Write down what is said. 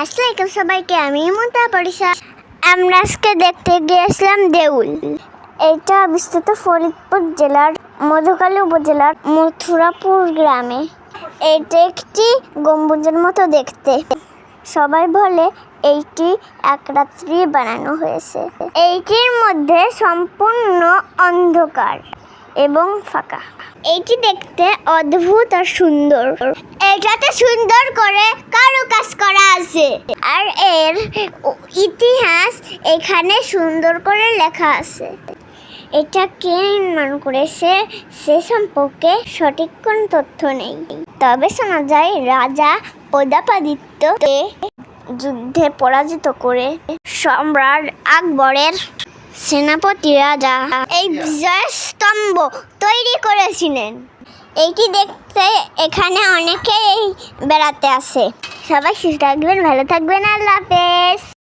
আসসালামাইকুম সবাইকে, আমি মুমতা পরিশা। আমরা আজকে দেখতে গিয়েছিলাম দেউল। এটা বিস্তৃত ফরিদপুর জেলার মধুখালী উপজেলার মথুরাপুর গ্রামে। এটা একটি গম্বুজের মতো দেখতে। সবাই বলে এইটি এক রাত্রি বানানো হয়েছে। এইটির মধ্যে সম্পূর্ণ অন্ধকার এবং ফাঁকা। এইটি দেখতে অদ্ভুত আর সুন্দর। এটাতে সুন্দর করে কারুকাজ করা আছে, আর এর ইতিহাস এখানে সুন্দর করে লেখা আছে। এটা কে নির্মাণ করেছে সে সম্পর্কে সঠিক কোনো তথ্য নেই, তবে শোনা যায় রাজা প্রতাপাদিত্যকে যুদ্ধে পরাজিত করে সম্রাট আকবরের সেনাপতি রাজা এই বিজয় স্তম্ভ তৈরি করেছিলেন। এইটি দেখতে এখানে অনেকেই বেড়াতে আসে। সবাই সুস্থ থাকবেন, ভালো থাকবেন, আল্লাহ হাফেজ।